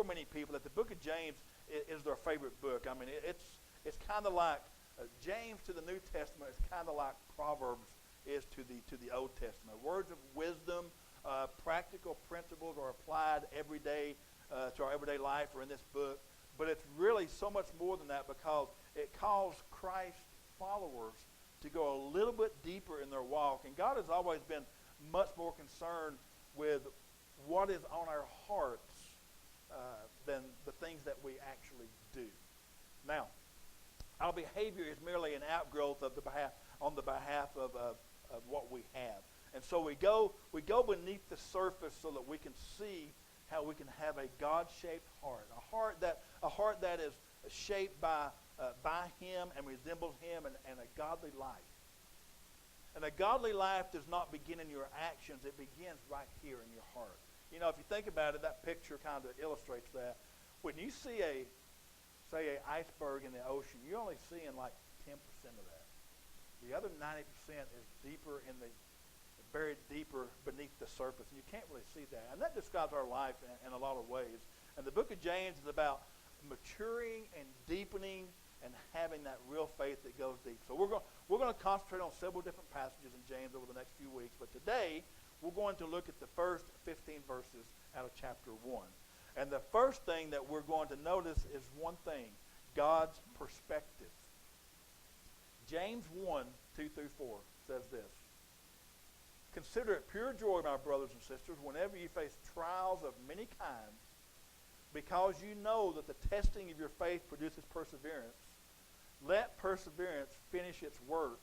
many people that the book of James is their favorite book. I mean, it's kind of like James to the New Testament is kind of like Proverbs is to the Old Testament. Words of wisdom, practical principles are applied every day to our everyday life or in this book. But it's really so much more than that because it calls Christ followers to go a little bit deeper in their walk. And God has always been much more concerned with what is on our hearts than the things that we actually do. Now, our behavior is merely an outgrowth of on the behalf of what we have. And so we go beneath the surface so that we can see how we can have a God-shaped heart, a heart that is shaped by Him and resembles Him and a godly life. And a godly life does not begin in your actions; it begins right here in your heart. You know, if you think about it, that picture kind of illustrates that. When you see an iceberg in the ocean, you're only seeing like 10% of that. The other 90% is buried deeper beneath the surface, and you can't really see that. And that describes our life in a lot of ways. And the book of James is about maturing and deepening and having that real faith that goes deep. So we're going to concentrate on several different passages in James over the next few weeks. But today, we're going to look at the first 15 verses out of chapter 1. And the first thing that we're going to notice is one thing: God's perspective. James 1, 2 through 4 says this: "Consider it pure joy, my brothers and sisters, whenever you face trials of many kinds, because you know that the testing of your faith produces perseverance. Let perseverance finish its work,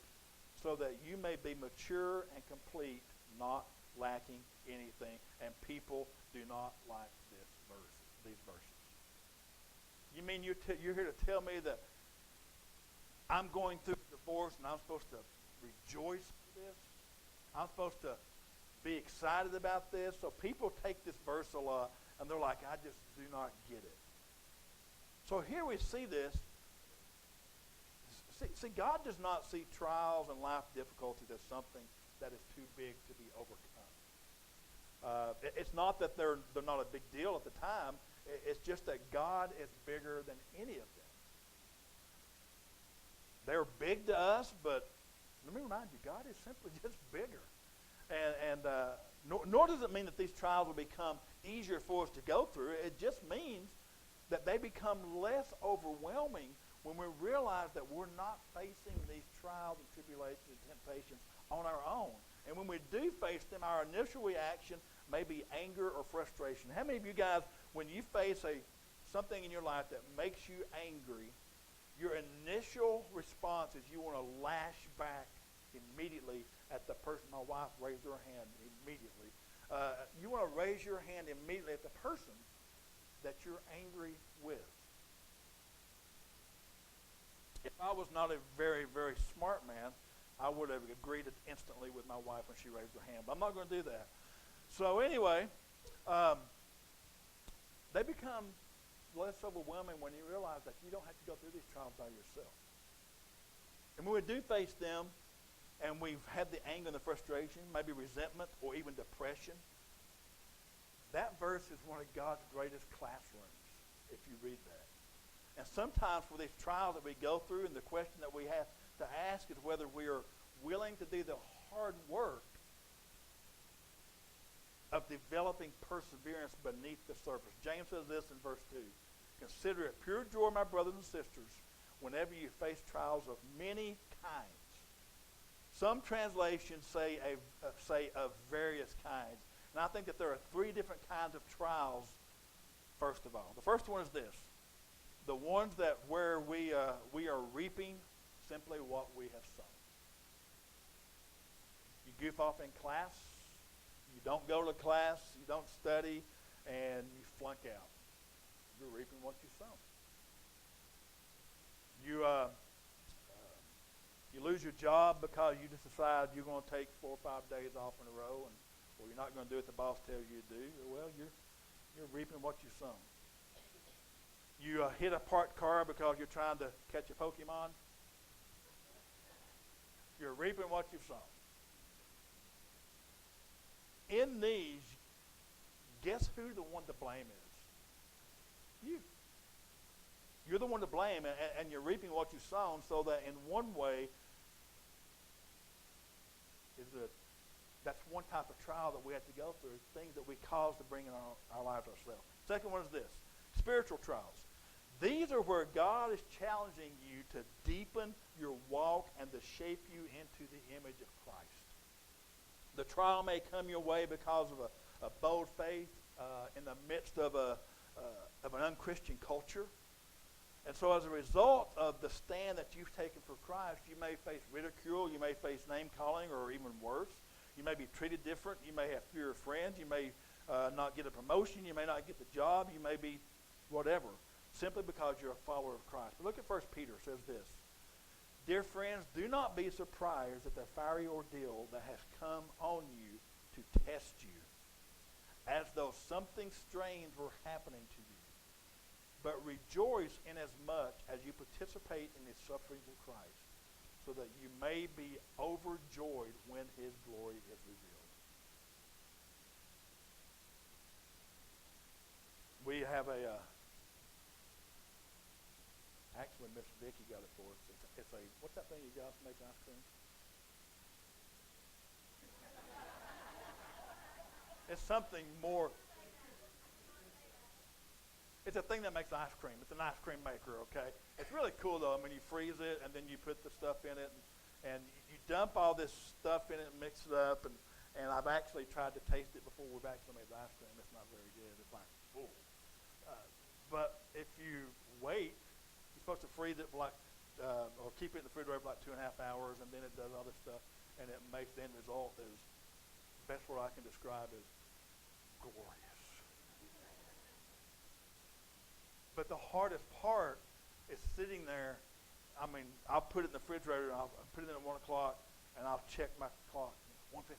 so that you may be mature and complete, not lacking anything." And people do not like these verses. You mean you're here to tell me that I'm going through a divorce and I'm supposed to rejoice for this? I'm supposed to be excited about this? So people take this verse a lot and they're like, I just do not get it. So here we see this. See, God does not see trials and life difficulties as something that is too big to be overcome. It's not that they're not a big deal at the time. It's just that God is bigger than any of them. They're big to us, but let me remind you, God is simply just bigger. Nor does it mean that these trials will become easier for us to go through. It just means that they become less overwhelming when we realize that we're not facing these trials and tribulations and temptations on our own. And when we do face them, our initial reaction may be anger or frustration. How many of you guys, when you face something in your life that makes you angry, your initial response is you want to lash back immediately at the person? My wife raised her hand immediately. You want to raise your hand immediately at the person that you're angry with. If I was not a very, very smart man, I would have agreed instantly with my wife when she raised her hand. But I'm not going to do that. So anyway, they become less overwhelming when you realize that you don't have to go through these trials by yourself. And when we do face them, and we've had the anger and the frustration, maybe resentment or even depression, that verse is one of God's greatest classrooms, if you read that. And sometimes for these trials that we go through, and the question that we have to ask is whether we are willing to do the hard work of developing perseverance beneath the surface. James says this in verse 2. "Consider it pure joy, my brothers and sisters, whenever you face trials of many kinds." Some translations say of various kinds. And I think that there are three different kinds of trials, first of all. The first one is this: the ones where we are reaping simply what we have sown. You goof off in class, you don't go to class, you don't study, and you flunk out. You're reaping what you sow. You lose your job because you just decide you're going to take 4 or 5 days off in a row, or you're not going to do what the boss tells you to do. Well, you're reaping what you sow. You hit a parked car because you're trying to catch a Pokemon. You're reaping what you've sown. In these, guess who the one to blame is? You. You're the one to blame, and you're reaping what you sown, so that in one way, that's one type of trial that we have to go through, things that we cause to bring in our lives ourselves. Second one is this, spiritual trials. These are where God is challenging you to deepen your walk and to shape you into the image of Christ. The trial may come your way because of a bold faith in the midst of an unchristian culture. And so as a result of the stand that you've taken for Christ, you may face ridicule, you may face name-calling, or even worse. You may be treated different. You may have fewer friends. You may not get a promotion. You may not get the job. You may be whatever, simply because you're a follower of Christ. But look at 1 Peter. It says this. Dear friends, do not be surprised at the fiery ordeal that has come on you to test you, as though something strange were happening to you. But rejoice inasmuch as you participate in the sufferings of Christ, so that you may be overjoyed when his glory is revealed. We have actually Miss Vicky got it for us. It's a, what's that thing you got to make ice cream? It's something more. It's a thing that makes ice cream. It's an ice cream maker, okay? It's really cool, though. I mean, you freeze it, and then you put the stuff in it, and you dump all this stuff in it and mix it up, and I've actually tried to taste it before we've actually made the ice cream. It's not very good. It's like, ooh. But if you wait, you're supposed to freeze it for or keep it in the refrigerator for like 2.5 hours, and then it does all this stuff, and it makes the end result is, best word I can describe is glorious. But the hardest part is sitting there. I mean, I'll put it in the refrigerator, and I'll put it in at 1 o'clock, and I'll check my clock. 1:15.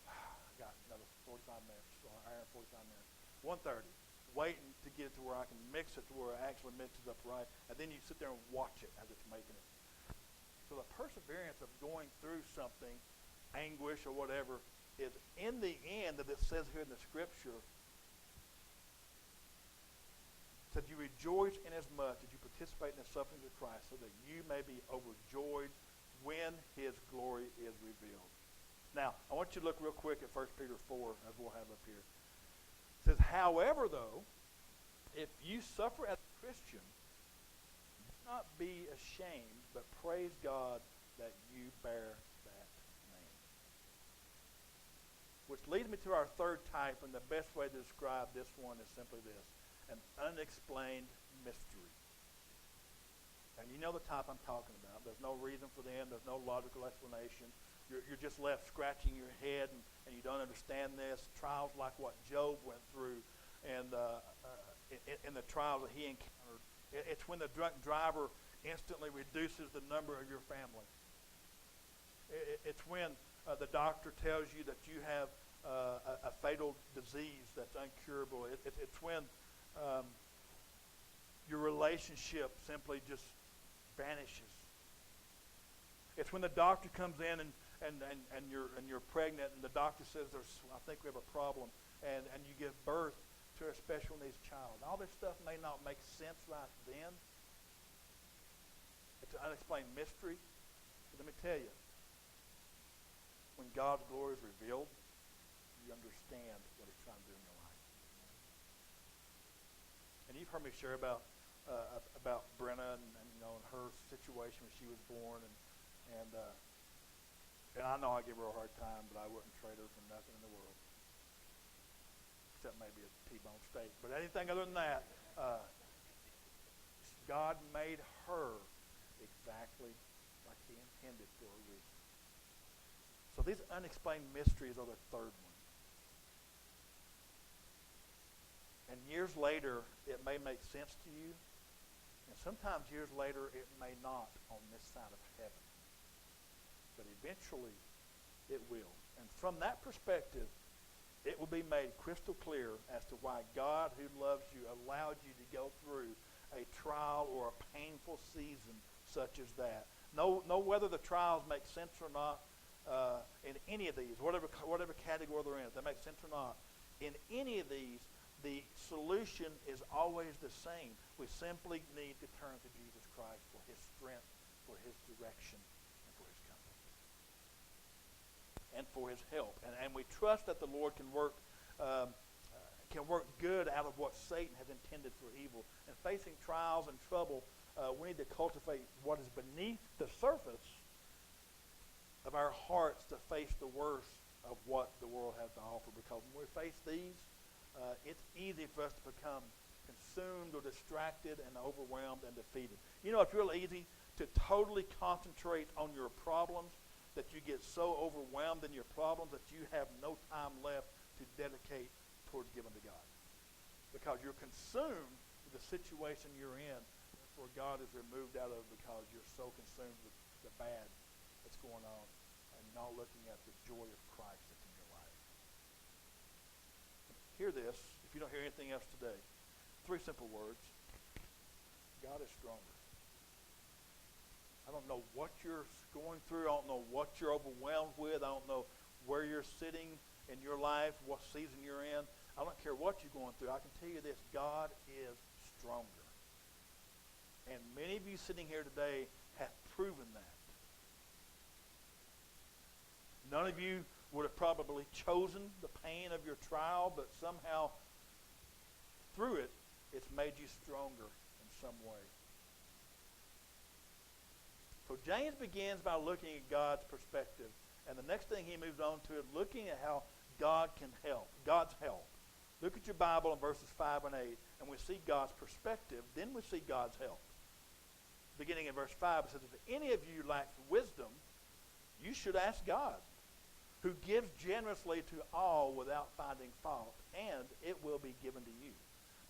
I got another 45 minutes, or an hour and 45 minutes. 1:30. Waiting to get it to where I can mix it to where it actually mixes up right. And then you sit there and watch it as it's making it. So the perseverance of going through something, anguish or whatever, is in the end that it says here in the scripture, said you rejoice inasmuch as you participate in the sufferings of Christ, so that you may be overjoyed when his glory is revealed. Now, I want you to look real quick at 1 Peter 4, as we'll have up here. It says, however, though, if you suffer as a Christian, do not be ashamed, but praise God that you bear that name. Which leads me to our third type, and the best way to describe this one is simply this: an unexplained mystery. And you know the type I'm talking about. There's no reason for them. There's no logical explanation. You're just left scratching your head, and you don't understand this. Trials like what Job went through, and in the trials that he encountered. It's when the drunk driver instantly reduces the number of your family. It's when the doctor tells you that you have a fatal disease that's incurable. It's when your relationship simply just vanishes. It's when the doctor comes in and you're pregnant, and the doctor says, I think we have a problem, and you give birth to a special needs child. All this stuff may not make sense right then. It's an unexplained mystery. But let me tell you, when God's glory is revealed, you understand what he's trying to do in your life. And you've heard me share about Brenna and her situation when she was born, and I know I give her a hard time, but I wouldn't trade her for nothing in the world, except maybe a T-bone steak. But anything other than that, God made her exactly like he intended for a reason. So these unexplained mysteries are the third one. And years later, it may make sense to you. And sometimes years later, it may not on this side of heaven. But eventually, it will. And from that perspective, it will be made crystal clear as to why God, who loves you, allowed you to go through a trial or a painful season such as that. Know whether the trials make sense or not in any of these, whatever category they're in, if they make sense or not. In any of these, the solution is always the same. We simply need to turn to Jesus Christ for his strength, for his direction, and for his comfort, and for his help. And we trust that the Lord can work good out of what Satan has intended for evil. And facing trials and trouble, we need to cultivate what is beneath the surface of our hearts to face the worst of what the world has to offer. Because when we face these, it's easy for us to become consumed or distracted and overwhelmed and defeated. You know, it's real easy to totally concentrate on your problems, that you get so overwhelmed in your problems that you have no time left to dedicate towards giving to God. Because you're consumed with the situation you're in, where God is removed out of it because you're so consumed with the bad that's going on and not looking at the joy of Christ that's in your life. Hear this, if you don't hear anything else today. 3 simple words. God is stronger. I don't know what you're going through. I don't know what you're overwhelmed with. I don't know where you're sitting in your life, what season you're in. I don't care what you're going through. I can tell you this, God is stronger. And many of you sitting here today have proven that. None of you would have probably chosen the pain of your trial, but somehow through it, it's made you stronger in some way. So James begins by looking at God's perspective. And the next thing he moves on to is looking at how God can help, God's help. Look at your Bible in verses 5 and 8, and we see God's perspective. Then we see God's help. Beginning in verse 5, it says, if any of you lacks wisdom, you should ask God, who gives generously to all without finding fault, and it will be given to you.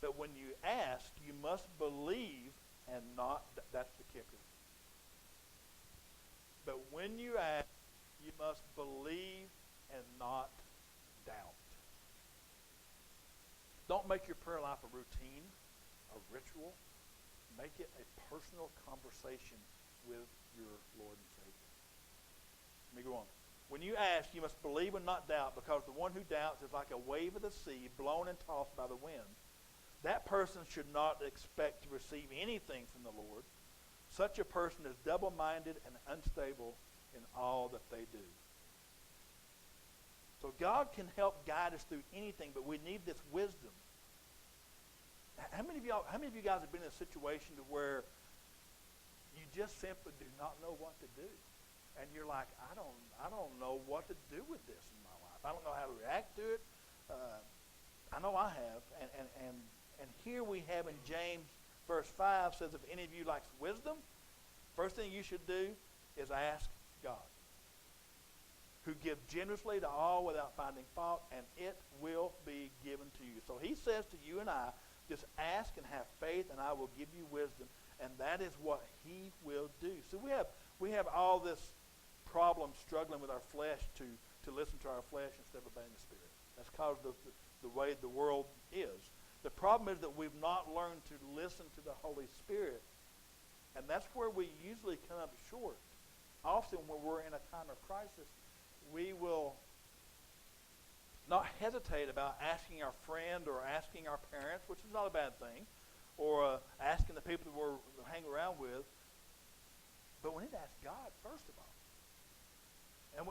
But when you ask, you must believe and not, that's the kicker. But when you ask, you must believe and not doubt. Don't make your prayer life a routine, a ritual. Make it a personal conversation with your Lord and Savior. Let me go on. When you ask, you must believe and not doubt, because the one who doubts is like a wave of the sea blown and tossed by the wind. That person should not expect to receive anything from the Lord. Such a person is double-minded and unstable in all that they do. So God can help guide us through anything, but we need this wisdom. How many of you guys have been in a situation to where you just simply do not know what to do? And you're like, I don't know what to do with this in my life. I don't know how to react to it. I know I have. And here we have in James verse 5 says, if any of you lacks wisdom, first thing you should do is ask God, who gives generously to all without finding fault, and it will be given to you. So he says to you and I, just ask and have faith, and I will give you wisdom. And that is what he will do. So we have all this problem struggling with our flesh to listen to our flesh instead of obeying the Spirit. That's because of the way the world is. The problem is that we've not learned to listen to the Holy Spirit. And that's where we usually come up short. Often when we're in a time of crisis, we will not hesitate about asking our friend or asking our parents, which is not a bad thing, or asking the people that we hang around with. But we need to ask God first of all.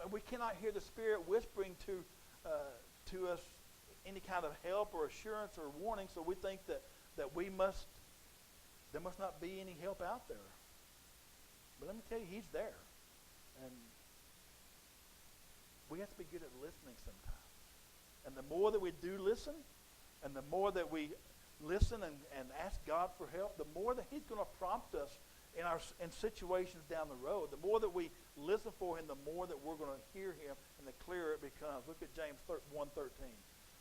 And we cannot hear the Spirit whispering to us any kind of help or assurance or warning, so we think that there must not be any help out there. But let me tell you, he's there. And we have to be good at listening sometimes. And the more that we do listen, and the more that we listen and ask God for help, the more that he's going to prompt us in situations down the road. The more that we listen for him, the more that we're going to hear him, and the clearer it becomes. Look at James 1:13.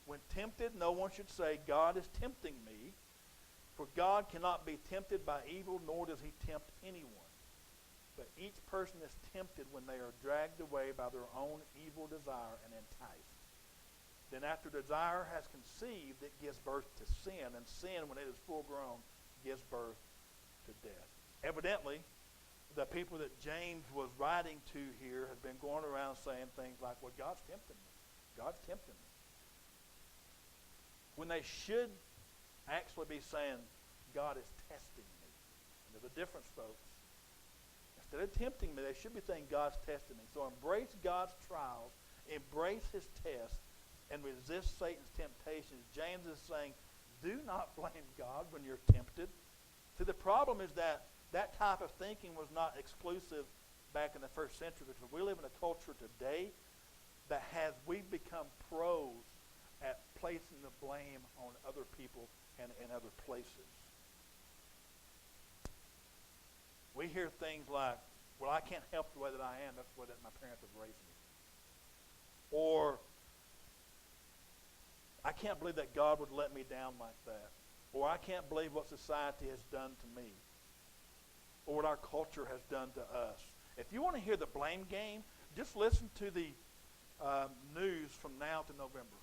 When tempted, no one should say, God is tempting me, for God cannot be tempted by evil, nor does he tempt anyone. But each person is tempted when they are dragged away by their own evil desire and enticed. Then after desire has conceived, it gives birth to sin, and sin, when it is full grown, gives birth to death. Evidently, the people that James was writing to here have been going around saying things like, well, God's tempting me. God's tempting me. when they should actually be saying, God is testing me. And there's a difference, folks. Instead of tempting me, they should be saying, God's testing me. So embrace God's trials, embrace his tests, and resist Satan's temptations. James is saying, do not blame God when you're tempted. See, the problem is that that type of thinking was not exclusive back in the first century, because we live in a culture today that we've become pros at placing the blame on other people and other places. We hear things like, well, I can't help the way that I am. That's the way that my parents have raised me. Or, I can't believe that God would let me down like that. Or, I can't believe what society has done to me. Or what our culture has done to us. If you want to hear the blame game, just listen to the news from now to November.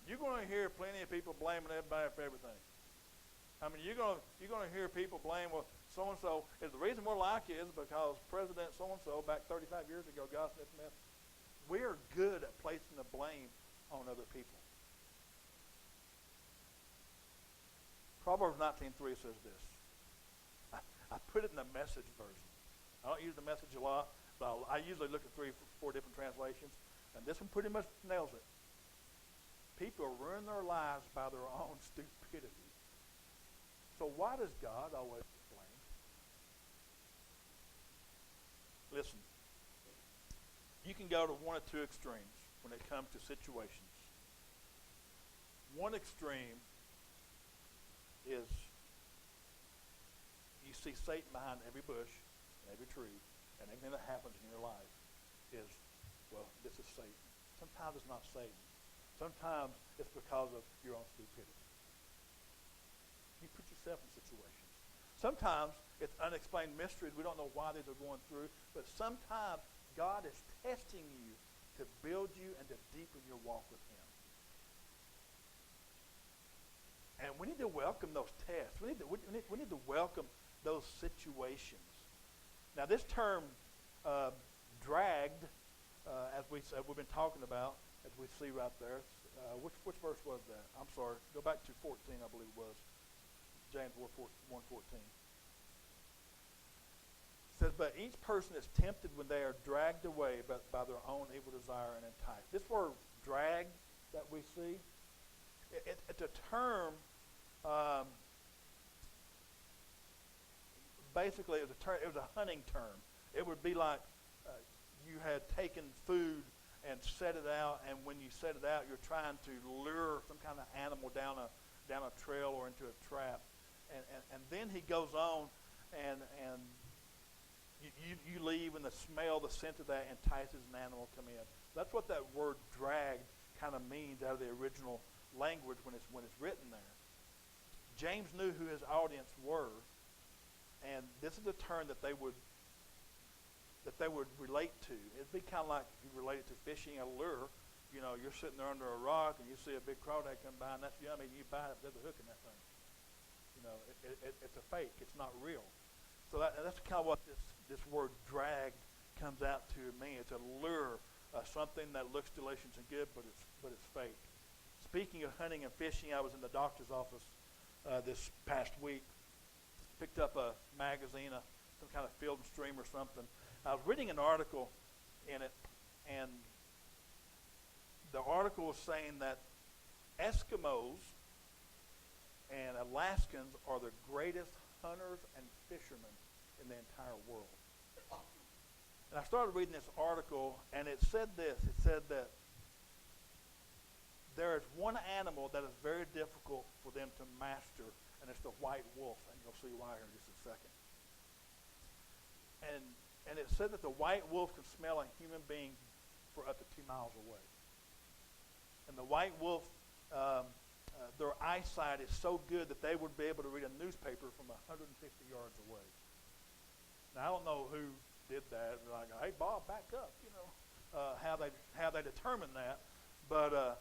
You're going to hear plenty of people blaming everybody for everything. I mean, you're going to hear people blame, well, so-and-so, is the reason we're like it is because President so-and-so back 35 years ago got us this mess. We're good at placing the blame on other people. Proverbs 19:3 says this. I put it in the Message version. I don't use the Message a lot, but I usually look at 3 or 4 different translations, and this one pretty much nails it. People ruin their lives by their own stupidity. So why does God always get blamed? Listen, you can go to one or two extremes when it comes to situations. One extreme is you see Satan behind every bush, every tree, and everything that happens in your life is, well, this is Satan. Sometimes it's not Satan. Sometimes it's because of your own stupidity. You put yourself in situations. Sometimes it's unexplained mysteries. We don't know why they're going through. But sometimes God is testing you to build you and to deepen your walk with him. And we need to welcome those tests. We need to welcome those situations. Now, this term, dragged, as we've been talking about, as we see right there. Which verse was that? I'm sorry. Go back to 14, I believe it was. James 1:14. It says, but each person is tempted when they are dragged away by their own evil desire and enticed. This word drag that we see, it's a term, basically it was a hunting term. It would be like you had taken food and set it out, and when you set it out, you're trying to lure some kind of animal down a trail or into a trap. And then he goes on, and you leave, and the smell, the scent of that entices an animal to come in. That's what that word drag kind of means out of the original language when it's written there. James knew who his audience were, and this is a term that they would relate to. It'd be kind of like you relate it to fishing, a lure. You know, you're sitting there under a rock, and you see a big crawdad come by, and that's yummy, and you bite it, there's a hook in that thing. You know, it's a fake. It's not real. So that's kind of what this word drag comes out to mean. It's a lure, something that looks delicious and good, but it's fake. Speaking of hunting and fishing, I was in the doctor's office this past week. Picked up a magazine, some kind of Field and Stream or something. I was reading an article in it, and the article was saying that Eskimos and Alaskans are the greatest hunters and fishermen in the entire world. And I started reading this article, and it said this. It said that there is one animal that is very difficult for them to master, and it's the white wolf, and you'll see why here in just a second. And it said that the white wolf can smell a human being for up to 2 miles away. And the white wolf, their eyesight is so good that they would be able to read a newspaper from 150 yards away. Now, I don't know who did that. They're like, hey, Bob, back up, you know, how they determined that. But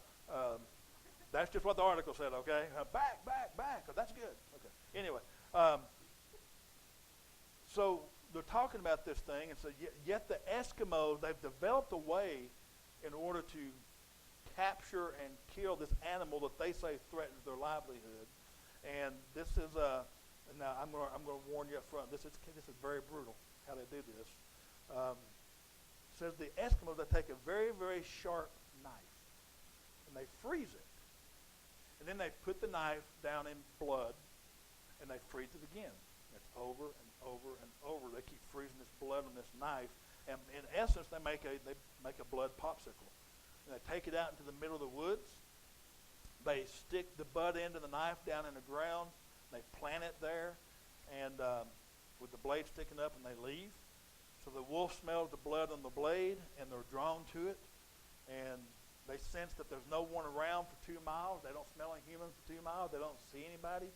that's just what the article said, okay? Back. Oh, that's good. Okay. Anyway, so they're talking about this thing, and so yet the Eskimos, they've developed a way in order to capture and kill this animal that they say threatens their livelihood. And this is now I'm going to warn you up front. This is very brutal how they do this. It says the Eskimos, they take a very, very sharp knife and they freeze it, and then they put the knife down in blood and they freeze it again. It's over and over and over. They keep freezing this blood on this knife, and in essence, they make a blood popsicle. And they take it out into the middle of the woods. They stick the butt end of the knife down in the ground. They plant it there, and with the blade sticking up, and they leave. So the wolf smells the blood on the blade, and they're drawn to it. And they sense that there's no one around for 2 miles. They don't smell any humans for 2 miles. They don't see anybody.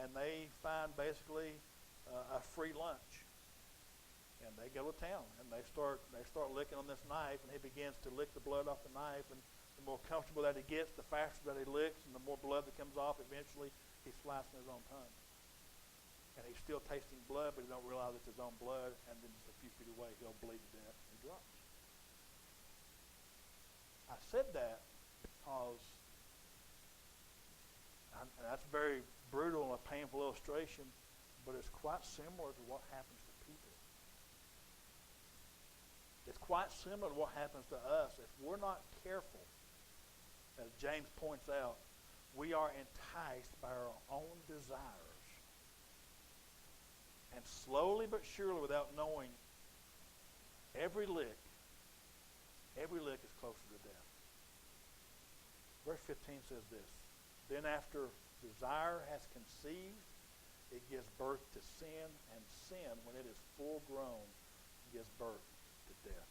And they find basically a free lunch. And they go to town, and they start licking on this knife, and he begins to lick the blood off the knife. And the more comfortable that he gets, the faster that he licks, and the more blood that comes off. Eventually, he's slicing his own tongue. And he's still tasting blood, but he don't realize it's his own blood. And then just a few feet away, he'll bleed to death, and he drops. I said that because, and that's very brutal and a painful illustration, but it's quite similar to what happens to people. It's quite similar to what happens to us. If we're not careful, as James points out, we are enticed by our own desires. And slowly but surely, without knowing, every lick is closer to death. Verse 15 says this: then after desire has conceived, it gives birth to sin, and sin, when it is full grown, gives birth to death.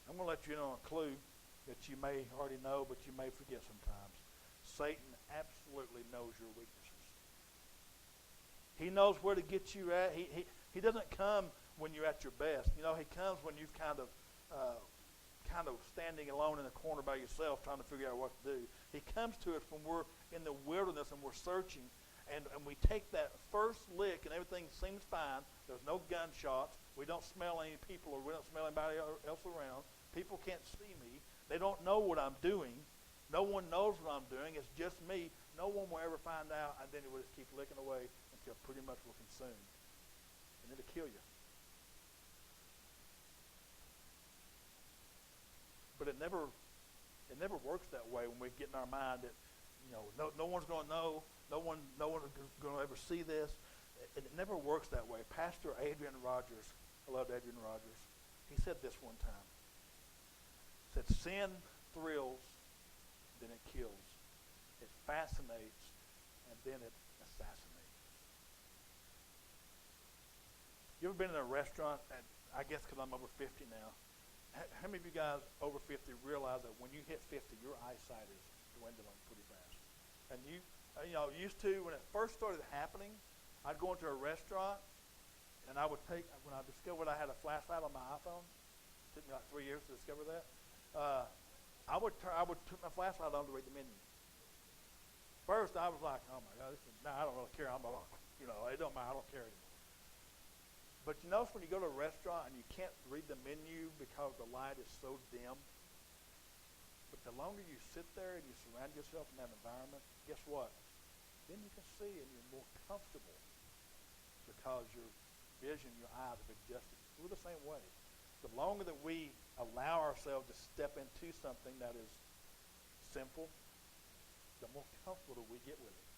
I'm going to let you know a clue that you may already know, but you may forget sometimes. Satan absolutely knows your weaknesses. He knows where to get you at. He doesn't come when you're at your best. You know, he comes when you've kind of standing alone in a corner by yourself trying to figure out what to do. He comes to us when we're in the wilderness and we're searching, and we take that first lick and everything seems fine. There's no gunshots. We don't smell any people, or we don't smell anybody else around. People can't see me. They don't know what I'm doing. No one knows what I'm doing. It's just me. No one will ever find out, and then it will just keep licking away until pretty much we're consumed. And it'll kill you. But it never works that way when we get in our mind that, you know, no one's going to know, no one is going to ever see this. It never works that way. Pastor Adrian Rogers, I loved Adrian Rogers, he said this one time. He said, sin thrills, then it kills. It fascinates, and then it assassinates. You ever been in a restaurant, and I guess because I'm over 50 now, how many of you guys over 50 realize that when you hit 50, your eyesight is dwindling pretty fast? And used to, when it first started happening, I'd go into a restaurant, and I would when I discovered I had a flashlight on my iPhone, it took me like 3 years to discover that, I would put my flashlight on to read the menu. First, I was like, oh my God, I don't really care. It don't matter, I don't care anymore. But you notice when you go to a restaurant and you can't read the menu because the light is so dim, but the longer you sit there and you surround yourself in that environment, guess what? Then you can see and you're more comfortable because your vision, your eyes have adjusted. We're the same way. The longer that we allow ourselves to step into something that is sinful, the more comfortable we get with it.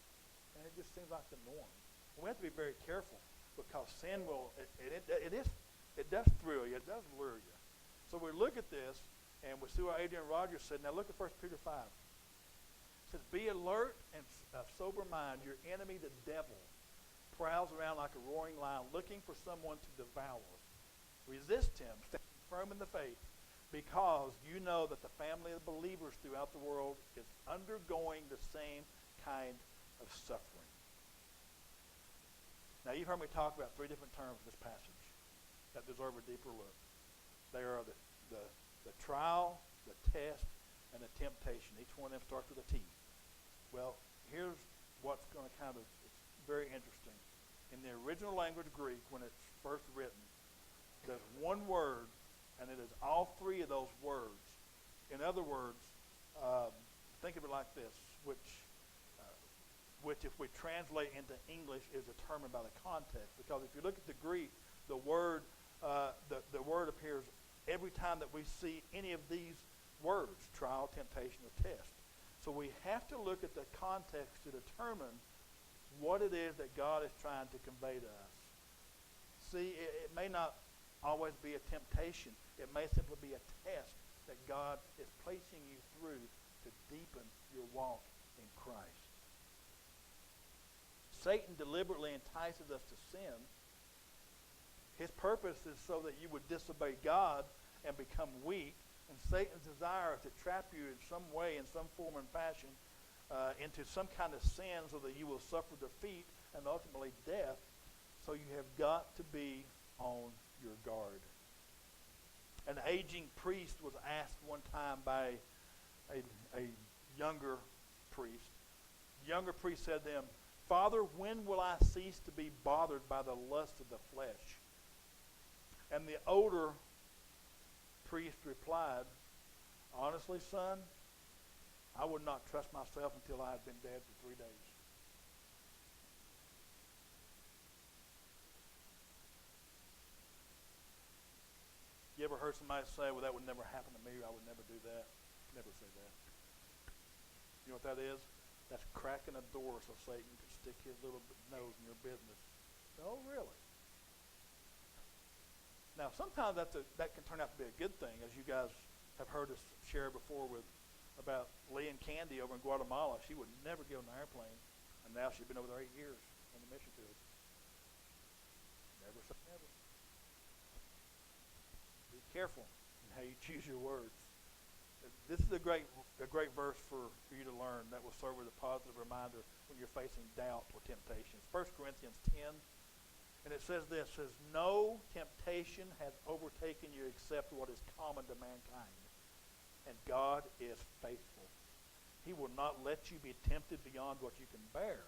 And it just seems like the norm. We have to be very careful, because sin it does thrill you, it does lure you. So we look at this, and we see what Adrian Rogers said. Now look at 1 Peter 5. It says, be alert and of sober mind. Your enemy, the devil, prowls around like a roaring lion, looking for someone to devour. Resist him, stand firm in the faith, because you know that the family of believers throughout the world is undergoing the same kind of suffering. Now, you've heard me talk about 3 different terms in this passage that deserve a deeper look. They are the trial, the test, and the temptation. Each one of them starts with a T. Well, here's what's going to it's very interesting. In the original language Greek, when it's first written, there's one word, and it is all 3 of those words In other words, think of it like this, which if we translate into English is determined by the context. Because if you look at the Greek, the word appears every time that we see any of these words, trial, temptation, or test. So we have to look at the context to determine what it is that God is trying to convey to us. See, it may not always be a temptation. It may simply be a test that God is placing you through to deepen your walk in Christ. Satan deliberately entices us to sin. His purpose is so that you would disobey God and become weak. And Satan's desire is to trap you in some way, in some form and fashion, into some kind of sin so that you will suffer defeat and ultimately death. So you have got to be on your guard. An aging priest was asked one time by a younger priest. The younger priest said to him, "Father, when will I cease to be bothered by the lust of the flesh?" And the older priest replied, "Honestly, son, I would not trust myself until I had been dead for 3 days." You ever heard somebody say, "Well, that would never happen to me. I would never do that"? Never say that. You know what that is? That's cracking a door so Satan can stick his little nose in your business. Oh, really? Now, sometimes that can turn out to be a good thing, as you guys have heard us share before about Lee and Candy over in Guatemala. She would never get on an airplane, and now she's been over there 8 years on the mission field. Never say never. Be careful in how you choose your words. This is a great verse for you to learn that will serve as a positive reminder when you're facing doubt or temptations. 1 Corinthians 10, and it says this, says, "No temptation has overtaken you except what is common to mankind. And God is faithful. He will not let you be tempted beyond what you can bear.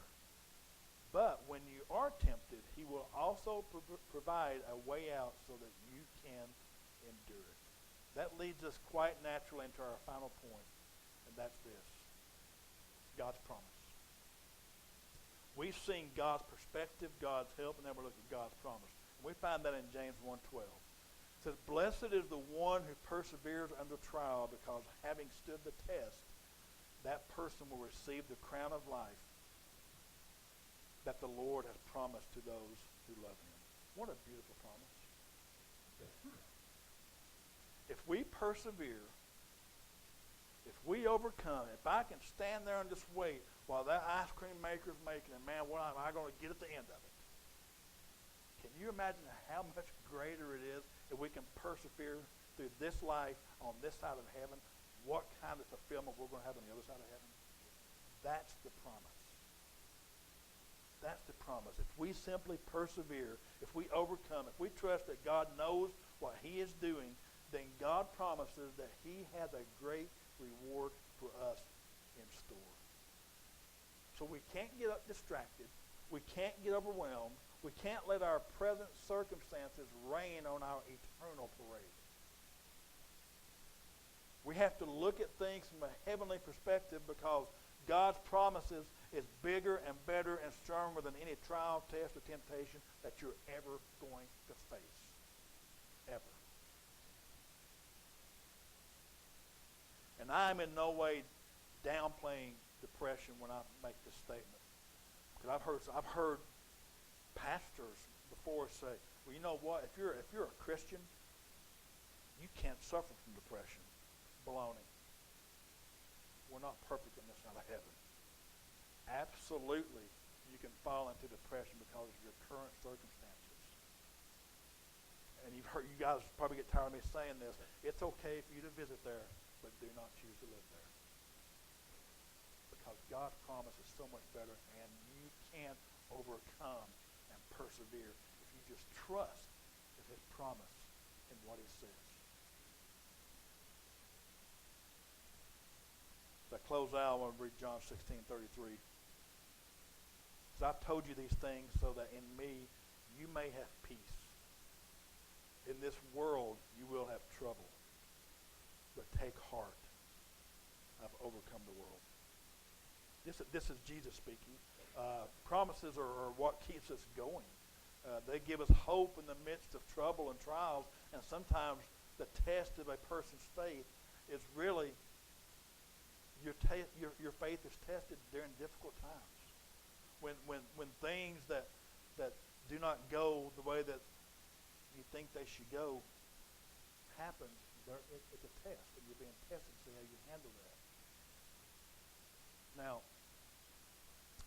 But when you are tempted, he will also provide a way out so that you can endure it." That leads us quite naturally into our final point, and that's this: God's promise. We've seen God's perspective, God's help, and then we're looking at God's promise. And we find that in James 1:12. It says, "Blessed is the one who perseveres under trial, because having stood the test, that person will receive the crown of life that the Lord has promised to those who love him." What a beautiful promise. If we persevere, if we overcome, if I can stand there and just wait while that ice cream maker is making it, man, what am I going to get at the end of it? Can you imagine how much greater it is if we can persevere through this life on this side of heaven? What kind of fulfillment we're going to have on the other side of heaven? That's the promise. That's the promise. If we simply persevere, if we overcome, if we trust that God knows what he is doing, then God promises that he has a great reward for us in store. So we can't get distracted. We can't get overwhelmed. We can't let our present circumstances rain on our eternal parade. We have to look at things from a heavenly perspective, because God's promises is bigger and better and stronger than any trial, test, or temptation that you're ever going to face. Ever. And I'm in no way downplaying depression when I make this statement. Because I've heard pastors before say, "Well, you know what? If you're a Christian, you can't suffer from depression." Baloney. We're not perfect on this side of heaven. Absolutely, you can fall into depression because of your current circumstances. And you guys probably get tired of me saying this. It's okay for you to visit there, but do not choose to live there. Because God's promise is so much better, and you can overcome and persevere if you just trust in his promise and what he says. As I close out, I want to read John 16:33. It says, "I've told you these things so that in me you may have peace. In this world you will have trouble, but take heart. I've overcome the world. This is Jesus speaking. Promises are what keeps us going. They give us hope in the midst of trouble and trials, and sometimes the test of a person's faith is really your faith is tested during difficult times. When things that do not go the way that you think they should go happen, it's a test, and you're being tested to see how you handle that. Now,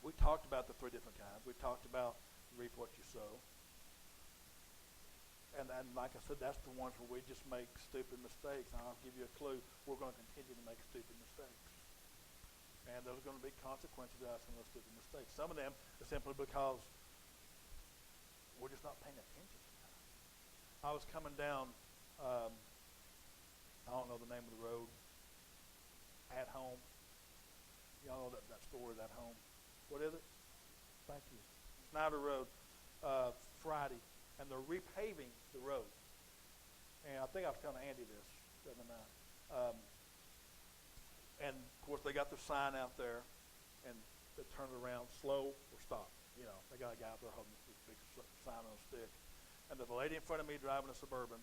we talked about the three different kinds. We talked about reap what you sow. And like I said, that's the ones where we just make stupid mistakes. And I'll give you a clue. We're going to continue to make stupid mistakes. And there's going to be consequences to us in those stupid mistakes. Some of them are simply because we're just not paying attention to that. I was coming down, I don't know the name of the road, At Home. Y'all know that store is At Home. What is it? Thank you. Snyder Road, Friday. And they're repaving the road. And I think I was telling Andy this the other night. And, of course, they got their sign out there, and they turn it around, slow or stop. You know, they got a guy out there holding this big sign on a stick. And there's a lady in front of me driving a Suburban,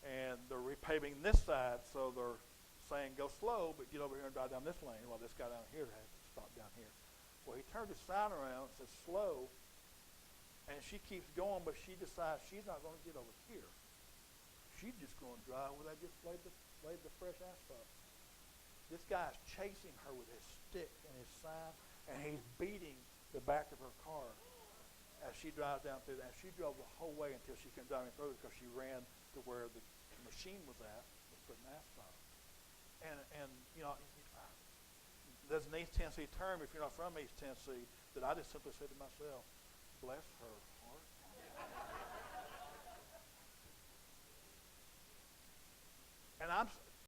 and they're repaving this side, so they're saying go slow, but get over here and drive down this lane. Well, this guy down here has to stop down here. Well, he turned his sign around and says slow, and she keeps going, but she decides she's not going to get over here. She's just going to drive where they just laid the fresh asphalt. This guy's chasing her with his stick and his sign, and he's beating the back of her car as she drives down through that. She drove the whole way until she couldn't drive any further because she ran to where the machine was at, was putting asphalt. And you know, there's an East Tennessee term, if you're not from East Tennessee, that I just simply said to myself, bless her heart. And